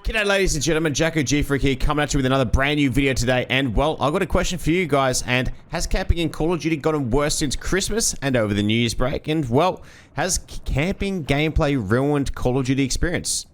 G'day ladies and gentlemen, Jacko G-Freak here, coming at you with another brand new video today. And well, I've got a question for you guys. And has camping in Call of Duty gotten worse since Christmas and over the New Year's break? And well, has camping gameplay ruined Call of Duty experience?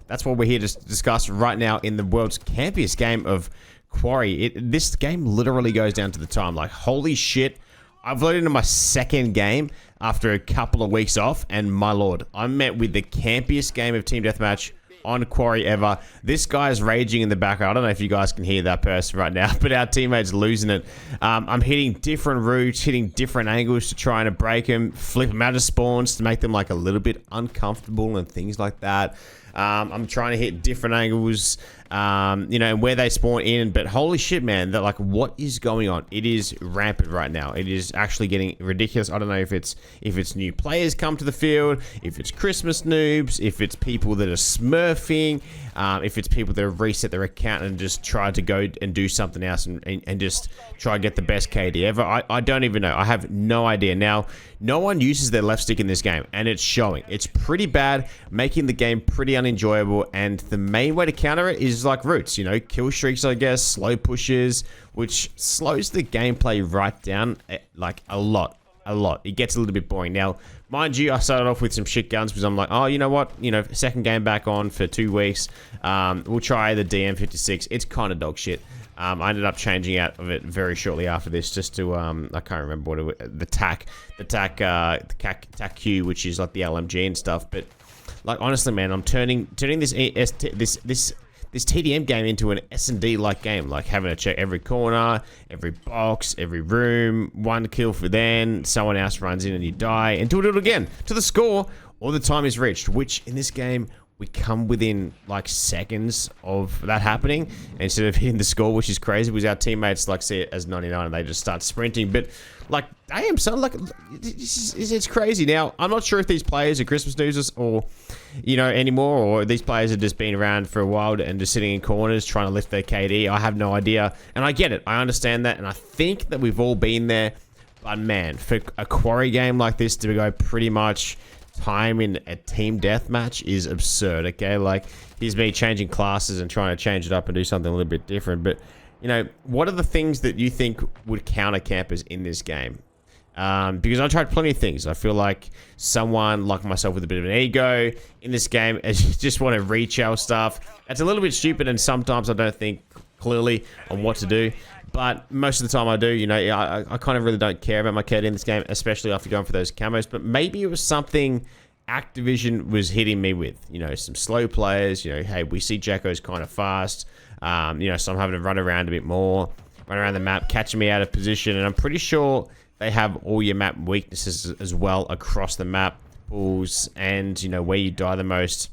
That's what we're here to discuss right now in the world's campiest game of Quarry. This game literally goes down to the time. Like, holy shit. I've loaded into my second game after a couple of weeks off. And my lord, I'm met with the campiest game of Team Deathmatch on Quarry ever. This guy is raging in the background. I don't know if you guys can hear that person right now, but our teammate's losing it. I'm hitting different routes, hitting different angles to try and break him, flip him out of spawns to make them like a little bit uncomfortable and things like that. I'm trying to hit different angles, you know, where they spawn in. But holy shit, man, that like, what is going on? It is rampant right now. It is actually getting ridiculous. I don't know if it's new players come to the field, if it's Christmas noobs, if it's people that are smurfing, if it's people that have reset their account and just tried to go and do something else and just try and get the best KD ever. I don't even know. I have no idea. Now, no one uses their left stick in this game, and it's showing. It's pretty bad, making the game pretty unenjoyable, and the main way to counter it is like routes, you know, kill streaks, I guess, slow pushes, which slows the gameplay right down, like a lot. It gets a little bit boring. Now, mind you, I started off with some shit guns because I'm like, oh, you know what? You know, second game back on for 2 weeks. We'll try the DM56. It's kind of dog shit. I ended up changing out of it very shortly after this, just to I can't remember what it was, the TAC Q, which is like the LMG and stuff. But like, honestly, man, I'm turning this TDM game into an S&D like game, like having to check every corner, every box, every room, one kill for then someone else runs in and you die, and do it again to the score or the time is reached, which in this game we come within like seconds of that happening instead of hitting the score, which is crazy because our teammates like see it as 99 and they just start sprinting. But like, damn, son, like, it's crazy. Now, I'm not sure if these players are Christmas noobs or, you know, anymore, or these players have just been around for a while and just sitting in corners trying to lift their KD. I have no idea. And I get it. I understand that. And I think that we've all been there. But man, for a Quarry game like this to go pretty much time in a team deathmatch is absurd. Okay, like, here's me changing classes and trying to change it up and do something a little bit different. But you know, what are the things that you think would counter campers in this game? Because I tried plenty of things. I feel like someone like myself with a bit of an ego in this game, as you just want to retail stuff. It's a little bit stupid, and sometimes I don't think clearly on what to do. But most of the time I do, you know, I kind of really don't care about my KD in this game, especially after going for those camos. But maybe it was something Activision was hitting me with, you know, some slow players, you know, hey, we see Jacko's kind of fast, you know, so I'm having to run around a bit more, run around the map, catching me out of position. And I'm pretty sure they have all your map weaknesses as well across the map, pools, and, you know, where you die the most,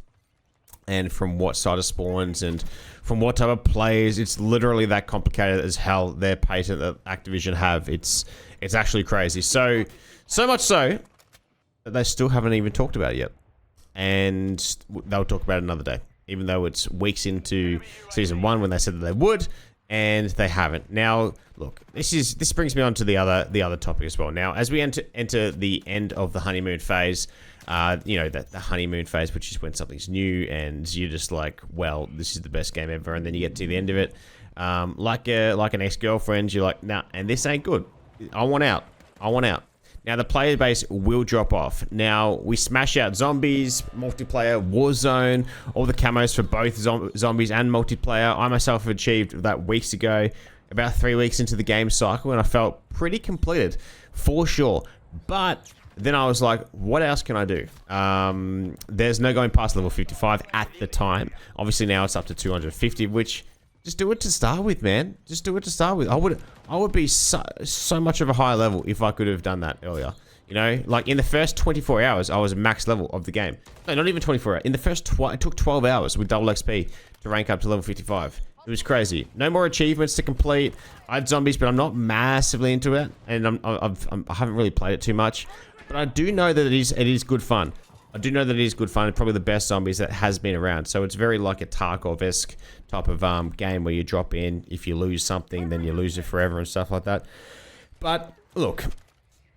and from what side of spawns, and from what type of players. It's literally that complicated as hell, their patent that Activision have. It's actually crazy. So much so that they still haven't even talked about it yet. And they'll talk about it another day, even though it's weeks into Season 1 when they said that they would, and they haven't. Now, look, this brings me on to the other topic as well. Now, as we enter the end of the honeymoon phase, you know, the honeymoon phase, which is when something's new and you're just like, well, this is the best game ever, and then you get to the end of it, like an ex-girlfriend, you're like, nah, and this ain't good. I want out. Now, the player base will drop off. Now, we smash out zombies, multiplayer, Warzone, all the camos for both zombies and multiplayer. I myself have achieved that weeks ago, about 3 weeks into the game cycle, and I felt pretty completed, for sure. But then I was like, what else can I do? There's no going past level 55 at the time. Obviously, now it's up to 250, which, just do it to start with, man. Just do it to start with. I would be so much of a higher level if I could have done that earlier. You know, like in the first 24 hours, I was max level of the game. No, not even 24 hours. In the first, it took 12 hours with double XP to rank up to level 55. It was crazy. No more achievements to complete. I had zombies, but I'm not massively into it, and I haven't really played it too much. But I do know that it is good fun. I do know that it is good fun. It's probably the best zombies that has been around. So it's very like a Tarkov-esque type of game where you drop in. If you lose something, then you lose it forever and stuff like that. But look,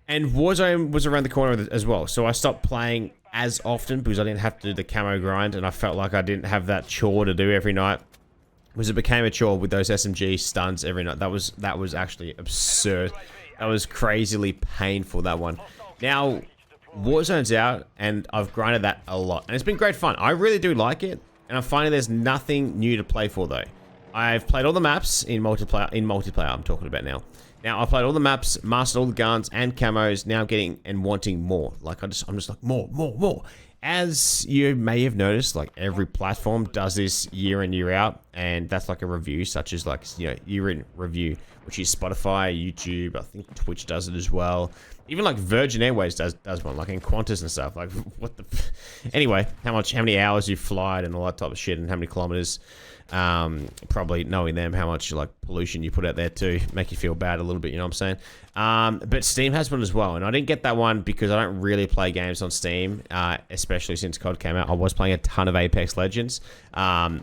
and Warzone was around the corner as well. So I stopped playing as often because I didn't have to do the camo grind, and I felt like I didn't have that chore to do every night. Because it became a chore with those SMG stuns every night. That was actually absurd. That was crazily painful, that one. Now, Warzone's out, and I've grinded that a lot. And it's been great fun. I really do like it, and I'm finding there's nothing new to play for, though. I've played all the maps in multiplayer, I'm talking about now. Now, I've played all the maps, mastered all the guns and camos, now getting and wanting more. Like, I'm just like, more. As you may have noticed, like, every platform does this year in, year out, and that's like a review, such as, like, you know, year in review, which is Spotify, YouTube, I think Twitch does it as well. Even, like, Virgin Airways does one, like, in Qantas and stuff. Like, what the... Anyway, how many hours you flied and all that type of shit, and how many kilometers. Probably knowing them, how much like pollution you put out there too, make you feel bad a little bit, you know what I'm saying? But Steam has one as well, and I didn't get that one because I don't really play games on Steam, especially since COD came out. I was playing a ton of Apex Legends,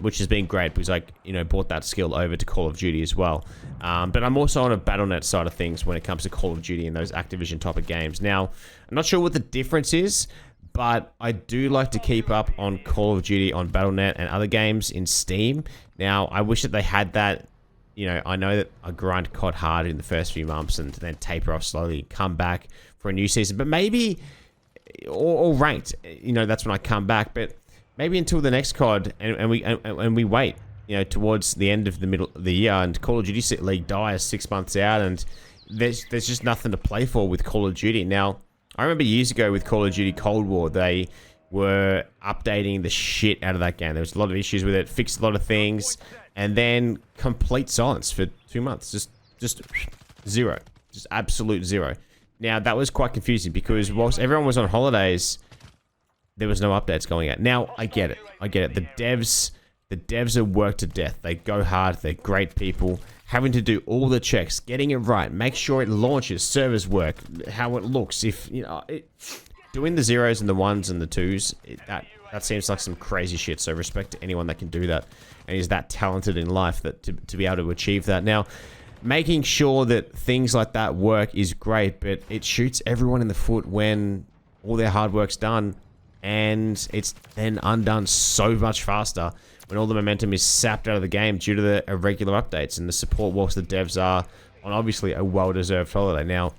which has been great because I, you know, brought that skill over to Call of Duty as well. But I'm also on a Battle.net side of things when it comes to Call of Duty and those Activision type of games. Now, I'm not sure what the difference is, but I do like to keep up on Call of Duty on Battle.net and other games in Steam. Now, I wish that they had that. You know, I know that I grind COD hard in the first few months and then taper off slowly, come back for a new season. But maybe, or ranked, you know, that's when I come back. But maybe until the next COD and we wait, you know, towards the end of the middle of the year, and Call of Duty League dies 6 months out, and there's just nothing to play for with Call of Duty. Now, I remember years ago with Call of Duty Cold War, they were updating the shit out of that game. There was a lot of issues with it, fixed a lot of things, and then complete silence for 2 months. Just zero. Just absolute zero. Now, that was quite confusing because whilst everyone was on holidays, there was no updates going out. Now, I get it. The devs are worked to death. They go hard. They're great people. Having to do all the checks, getting it right, make sure it launches, servers work, how it looks. If you know, doing the zeros and the ones and the twos, that seems like some crazy shit. So respect to anyone that can do that and is that talented in life that to be able to achieve that. Now, making sure that things like that work is great, but it shoots everyone in the foot when all their hard work's done, and it's then undone so much faster when all the momentum is sapped out of the game due to the irregular updates and the support whilst the devs are on obviously a well-deserved holiday. Now,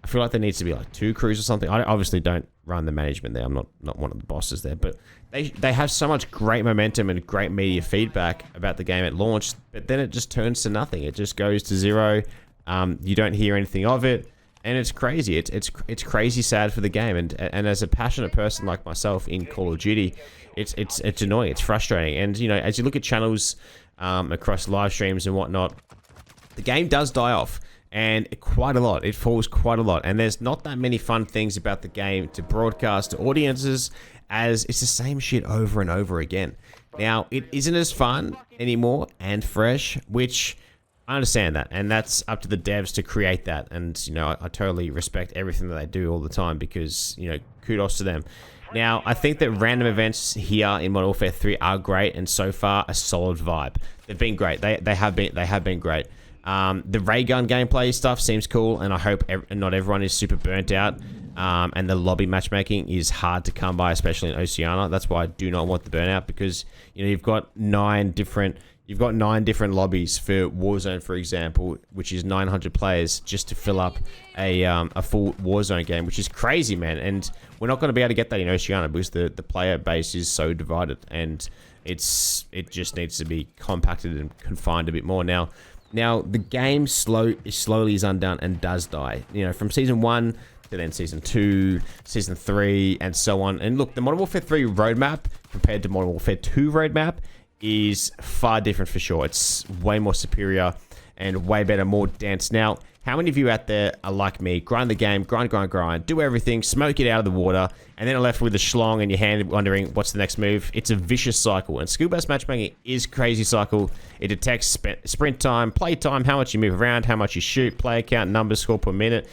I feel like there needs to be like 2 crews or something. I obviously don't run the management there. I'm not one of the bosses there, but they have so much great momentum and great media feedback about the game at launch, but then it just turns to nothing. It just goes to zero. You don't hear anything of it, and it's crazy. It's crazy sad for the game, and as a passionate person like myself in Call of Duty, it's annoying. It's frustrating, and you know, as you look at channels across live streams and whatnot, the game does die off. And quite a lot. It falls quite a lot. And there's not that many fun things about the game to broadcast to audiences, as it's the same shit over and over again. Now, it isn't as fun anymore and fresh, which I understand that. And that's up to the devs to create that. And, you know, I totally respect everything that they do all the time because, you know, kudos to them. Now, I think that random events here in Modern Warfare 3 are great, and so far a solid vibe. They've been great. They have been great. The ray gun gameplay stuff seems cool, and I hope not everyone is super burnt out. And the lobby matchmaking is hard to come by, especially in Oceania. That's why I do not want the burnout, because you know you've got 9 different lobbies for Warzone, for example, which is 900 players just to fill up a full Warzone game, which is crazy, man. And we're not going to be able to get that in Oceania because the player base is so divided, and it just needs to be compacted and confined a bit more now. Now, the game slowly is undone and does die. You know, from Season 1 to then Season 2, Season 3, and so on. And look, the Modern Warfare 3 roadmap compared to Modern Warfare 2 roadmap is far different for sure. It's way more superior and way better, more dense. Now, how many of you out there are like me, grind the game, grind, do everything, smoke it out of the water, and then are left with a schlong in your hand wondering what's the next move? It's a vicious cycle, and skill-based matchmaking is crazy cycle. It detects sprint time, play time, how much you move around, how much you shoot, player count, numbers, score per minute.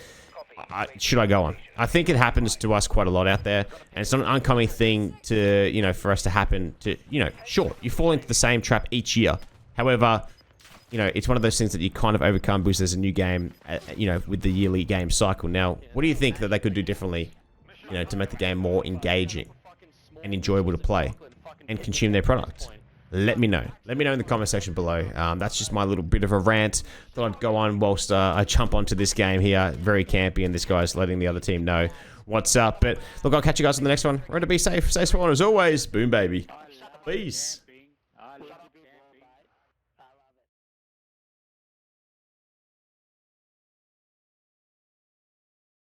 Should I go on? I think it happens to us quite a lot out there, and it's not an uncommon thing to, you know, for us to happen to, you know, sure, you fall into the same trap each year. However, you know, it's one of those things that you kind of overcome because there's a new game, you know, with the yearly game cycle. Now, what do you think that they could do differently, you know, to make the game more engaging? and enjoyable to play and consume their product? Let me know. Let me know in the comment section below. That's just my little bit of a rant. Thought I'd go on whilst I jump onto this game here. Very campy, and this guy's letting the other team know what's up. But look, I'll catch you guys on the next one. Remember to be safe. Stay strong as always. Boom, baby. Peace.